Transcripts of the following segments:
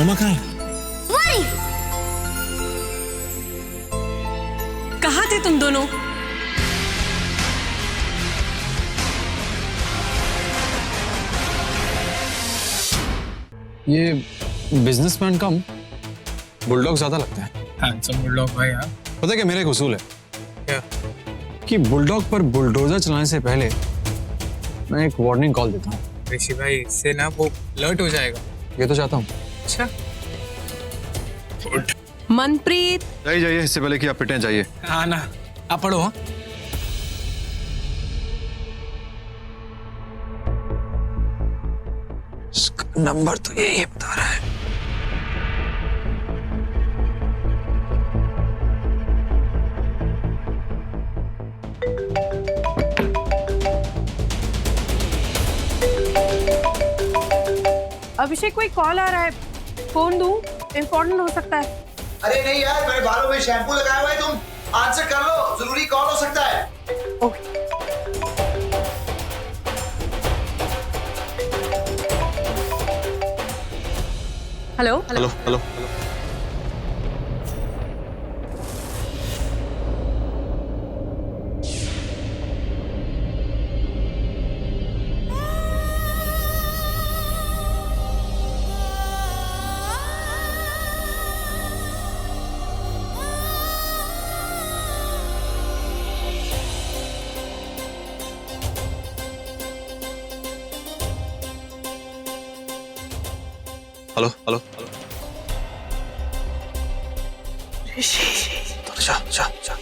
मम्मा कहाँ है? वही। कहाँ थे तुम दोनों? ये बिजनेसमैन कम बुलडॉग ज्यादा लगता है। हैंडसम बुलडॉग भाई। हाँ, पता है क्या मेरा एक उसूल है क्या? कि बुलडॉग पर बुलडोजर चलाने से पहले मैं एक वार्निंग कॉल देता हूँ। ऋषि भाई, इससे ना वो अलर्ट हो जाएगा। ये तो चाहता हूँ। अच्छा, मनप्रीत, जाइए जाइए, इससे पहले कि आप पिटें जाइए। हाँ ना, आप पढ़ो। हाँ, नंबर तो यही बता रहा है। अभिषेक कोई कॉल आ रहा है, फोन दूं? इम्पोर्टेंट हो सकता है। अरे नहीं यार, मेरे बालों में शैम्पू लगाया हुआ है, तुम आंसर कर लो, जरूरी कॉल हो सकता है। Okay. Hello hello hello. Hello hello hello. तो जा जा जा।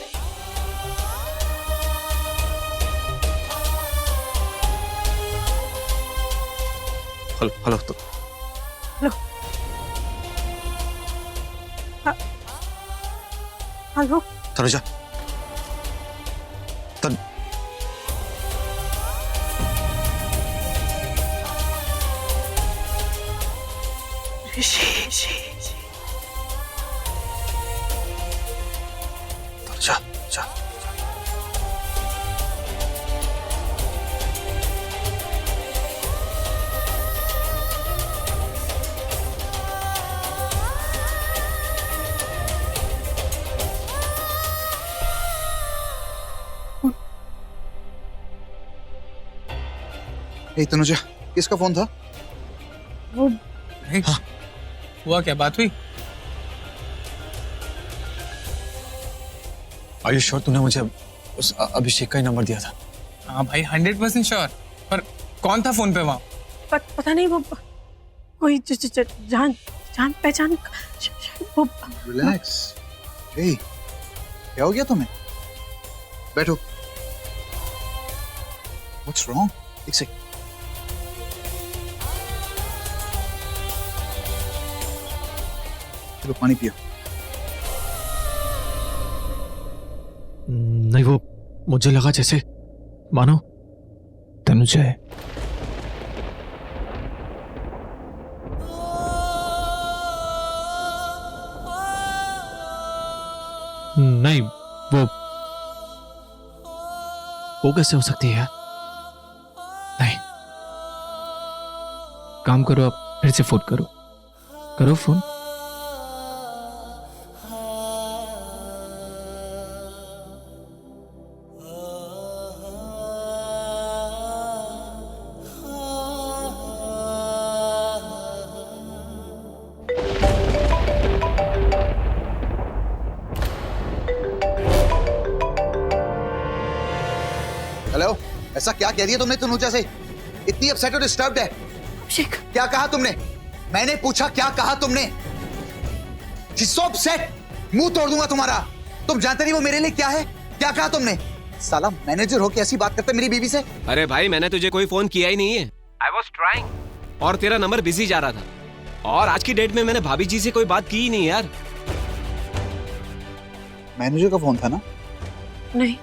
हेलो हेलो तो हेलो हेलो। तनुजा तन तनुजा जा। ए तनुजा, किसका फोन था? वो नहीं, हुआ क्या? बात हुई? Are you sure तूने मुझे उस अभिषेक का ही नंबर दिया था? हाँ भाई, 100% श्योर। पर कौन था फोन पे वहाँ? पता नहीं, वो कोई जान जान पहचान वो। रिलैक्स। ए, क्या हो गया तुम्हें? बैठो। What's wrong? एक सेकंड। चलो पानी पियो। नहीं, वो मुझे लगा जैसे मानो तनुजा है। नहीं, वो कैसे हो सकती है यार? नहीं, काम करो, आप फिर से फोन करो फोन। हेलो, ऐसा क्या कह दिया तुमने तनुजा से? इतनी अपसेट और डिस्टर्ब्ड है? अभिषेक, क्या कहा तुमने? मैंने पूछा क्या कहा तुमने? She's so upset, मुंह तोड़ दूंगा तुम्हारा। तुम जानते नहीं वो मेरे लिए क्या है? क्या कहा तुमने? साला मैनेजर हो के ऐसी बात करते मेरी बीवी से? अरे भाई, मैंने तुझे कोई फोन किया ही नहीं है। I was trying, और तेरा नंबर बिजी जा रहा था। और आज की डेट में मैंने भाभी जी से कोई बात की ही नहीं यार। मैनेजर का फोन था ना? नहीं,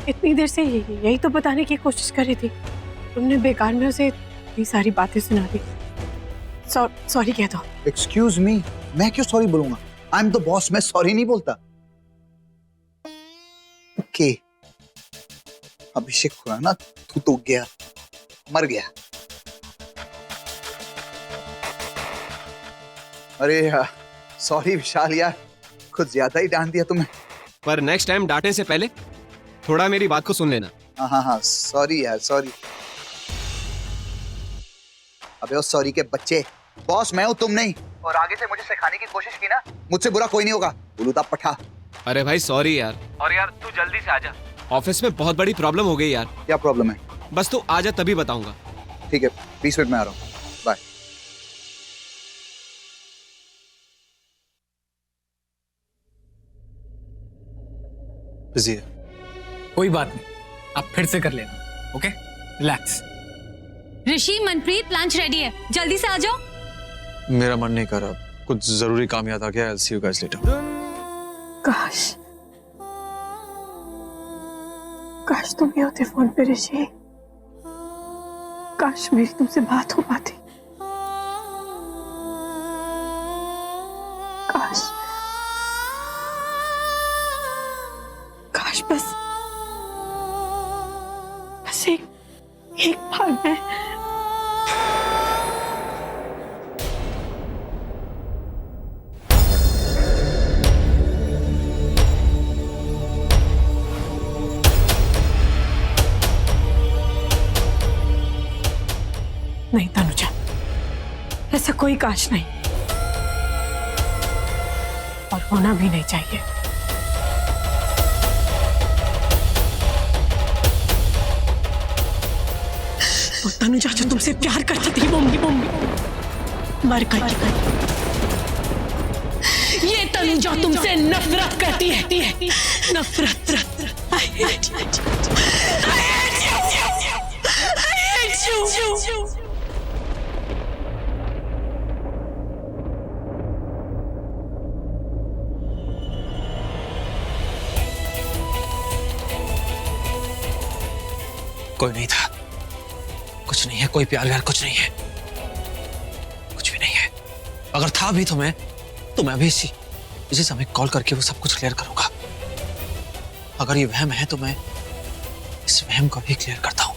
इतनी देर से यही तो बताने की कोशिश कर रही थी। तुमने बेकार में उसे इतनी सारी बातें सुना दी। सॉरी कह दो। एक्सक्यूज मी, मैं क्यों सॉरी बोलूंगा? आई एम द बॉस, मैं सॉरी नहीं बोलता। ओके, अभिषेक खुराना तू तो गया, मर गया। अरे यार सॉरी विशाल यार, कुछ ज्यादा ही डांट दिया तुम्हें। पर नेक्स्ट टाइम डांटने से पहले थोड़ा मेरी बात को सुन लेना। हाँ सॉरी यार सॉरी। अबे ओ सॉरी के बच्चे, बॉस मैं हूँ तुम नहीं, और आगे से मुझे सिखाने की कोशिश की ना, मुझसे बुरा कोई नहीं होगा। उलूदा पठा। अरे भाई सॉरी यार। और यार तू जल्दी से आजा, ऑफिस में बहुत बड़ी प्रॉब्लम हो गई यार। क्या प्रॉब्लम है? बस तू आजा तभी बताऊंगा। ठीक है 20 मिनट में आ रहा हूँ, बाय। बिजी है। कोई बात नहीं, आप फिर से कर लेना। Okay relax. Rishi, Manpreet, lunch ready है, जल्दी से आ जाओ। मेरा मन नहीं कर रहा, कुछ जरूरी काम याद आ गया। I'll see you guys later. काश तुम भी होते फोन पे ऋषि। काश मेरी तुमसे बात हो पाती। काश बस एक बार मैं नहीं तनुजा, ऐसा कोई काश नहीं, और होना भी नहीं चाहिए। वो तनुजा जो तुमसे प्यार करती थी वो मर गई। ये तनुजा तुमसे नफरत करती है, नफरत। I hate you. कोई नहीं था, कुछ नहीं है, कोई प्यार व्यार कुछ नहीं है, कुछ भी नहीं है। अगर था भी तो मैं अभी इसी समय कॉल करके वो सब कुछ क्लियर करूंगा। अगर ये वहम है तो मैं इस वहम को भी क्लियर करता हूं।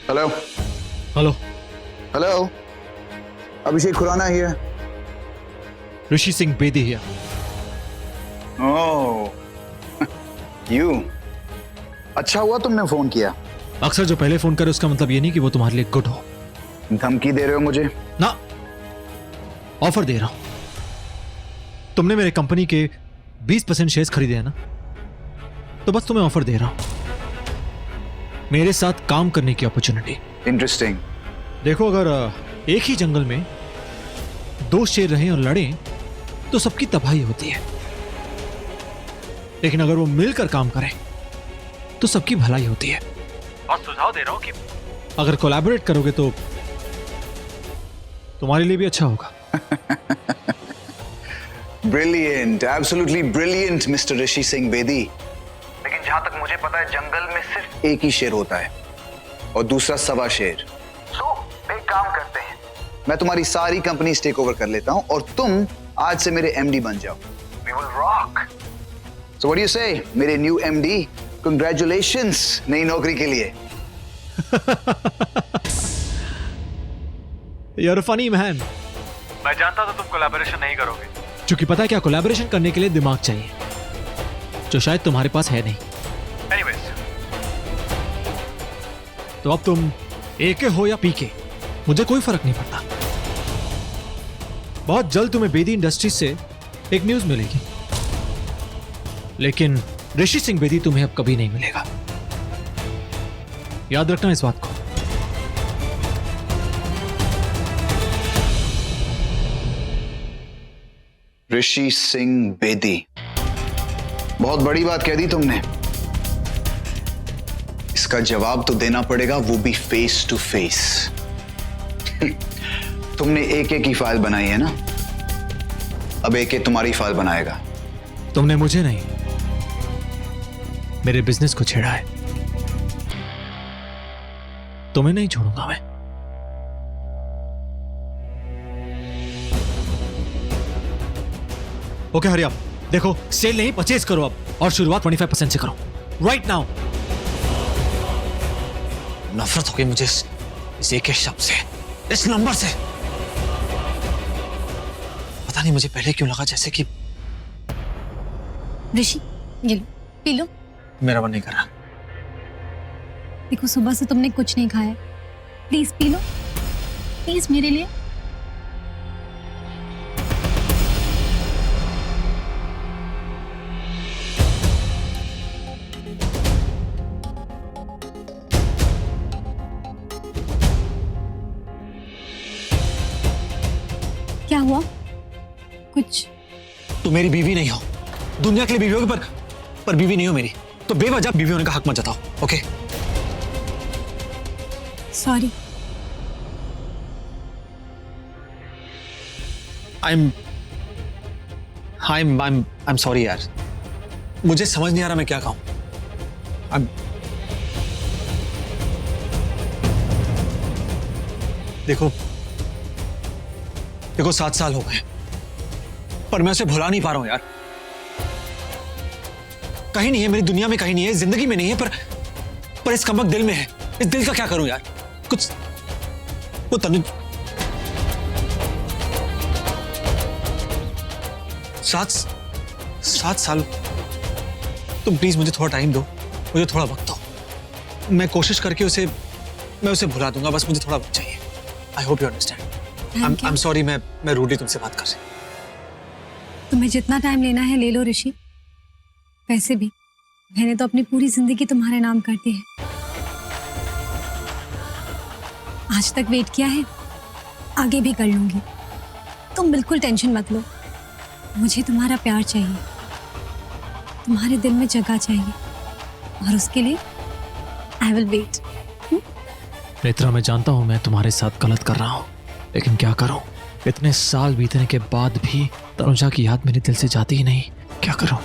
Hello hello hello, Abhishek Khurana here. Rishi Singh Bedi here. Oh you, अच्छा हुआ तुमने फोन किया। अक्सर जो पहले फोन करे उसका मतलब ये नहीं कि वो तुम्हारे लिए गुड हो। धमकी दे रहे हो मुझे? ना, ऑफर दे रहा हूं। तुमने मेरे कंपनी के 20% शेयर्स खरीदे हैं ना, तो बस तुम्हें ऑफर दे रहा हूं, मेरे साथ काम करने की अपॉर्चुनिटी। इंटरेस्टिंग। देखो, अगर एक ही जंगल में 2 शेर रहें और लड़ें तो सबकी तबाही होती है, लेकिन अगर वो मिलकर काम करें तो सबकी भलाई होती है। और सुझाव दे रहा हूं कि अगर कोलैबोरेट करोगे तो तुम्हारे लिए भी अच्छा होगा। ब्रिलियंट, एब्सोल्युटली ब्रिलियंट मिस्टर ऋषि सिंह बेदी। लेकिन जहां तक मुझे पता है जंगल में सिर्फ एक ही शेर होता है और दूसरा 1.25 शेर। सो एक काम करते हैं, मैं तुम्हारी सारी कंपनी टेक ओवर कर लेता हूं और तुम आज से मेरे एमडी बन जाओ। We will rock. So what do you say मेरे न्यू एमडी? कांग्रेचुलेशंस नई नौकरी के लिए। You're a funny man। मैं जानता था तुम कोलैबोरेशन नहीं करोगे, क्योंकि पता है क्या, कोलैबोरेशन करने के लिए दिमाग चाहिए, जो शायद तुम्हारे पास है नहीं। एनीवेज, तो अब तुम एके हो या पीके, मुझे कोई फर्क नहीं पड़ता। बहुत जल्द तुम्हें बेदी इंडस्ट्रीज से एक न्यूज मिलेगी, लेकिन ऋषि सिंह बेदी तुम्हें अब कभी नहीं मिलेगा। याद रखना इस बात को। ऋषि सिंह बेदी, बहुत बड़ी बात कह दी तुमने। इसका जवाब तो देना पड़ेगा, वो भी फेस टू फेस। तुमने एके की फाइल बनाई है ना, अब एके तुम्हारी फाइल बनाएगा। तुमने मुझे नहीं, मेरे बिजनेस को छेड़ा है। तुम्हें नहीं छोड़ूंगा मैं। Okay hurry up. देखो सेल नहीं, परचेज करो अब, और शुरुआत 25% से करो राइट नाउ। नफरत हो गई मुझे इस एक शब्द से, इस नंबर से। पता नहीं मुझे पहले क्यों लगा जैसे कि ऋषि ये लो, पी लो। मेरा मन नहीं कर रहा। देखो सुबह से तुमने कुछ नहीं खाया, प्लीज पी लो, प्लीज मेरे लिए। क्या हुआ? कुछ? तू मेरी बीवी नहीं हो, दुनिया के लिए बीवी होगी पर बीवी नहीं हो मेरी, तो बेवजह बीवी होने का हक मत जताओ। Okay sorry. I'm sorry यार, मुझे समझ नहीं आ रहा मैं क्या कहूं। देखो 7 साल हो गए पर मैं उसे भुला नहीं पा रहा हूं यार। कहीं नहीं है मेरी दुनिया में, कहीं नहीं है जिंदगी में नहीं है, पर इस कमक दिल में है। इस दिल का क्या करूं यार? कुछ वो तनु 7 साल। तुम प्लीज मुझे थोड़ा टाइम दो, मुझे थोड़ा वक्त दो। मैं कोशिश करके मैं उसे भुला दूंगा, बस मुझे थोड़ा वक्त चाहिए। I hope you understand. I am sorry, मैं रूडली तुमसे बात कर रही। तुम्हें जितना टाइम लेना है ले लो ऋषि। वैसे भी मैंने तो अपनी पूरी जिंदगी तुम्हारे नाम कर दी है। आज तक वेट किया है, आगे भी कर लूंगी। तुम बिल्कुल टेंशन मत लो। मुझे तुम्हारा प्यार चाहिए, तुम्हारे दिल में जगह चाहिए, और उसके लिए आई विल वेट। नेत्रा, मैं जानता हूं मैं तुम्हारे साथ गलत कर रहा हूं, लेकिन क्या करूं? इतने साल बीतने के बाद भी तनुजा की याद मेरे दिल से जाती ही नहीं। क्या करूं?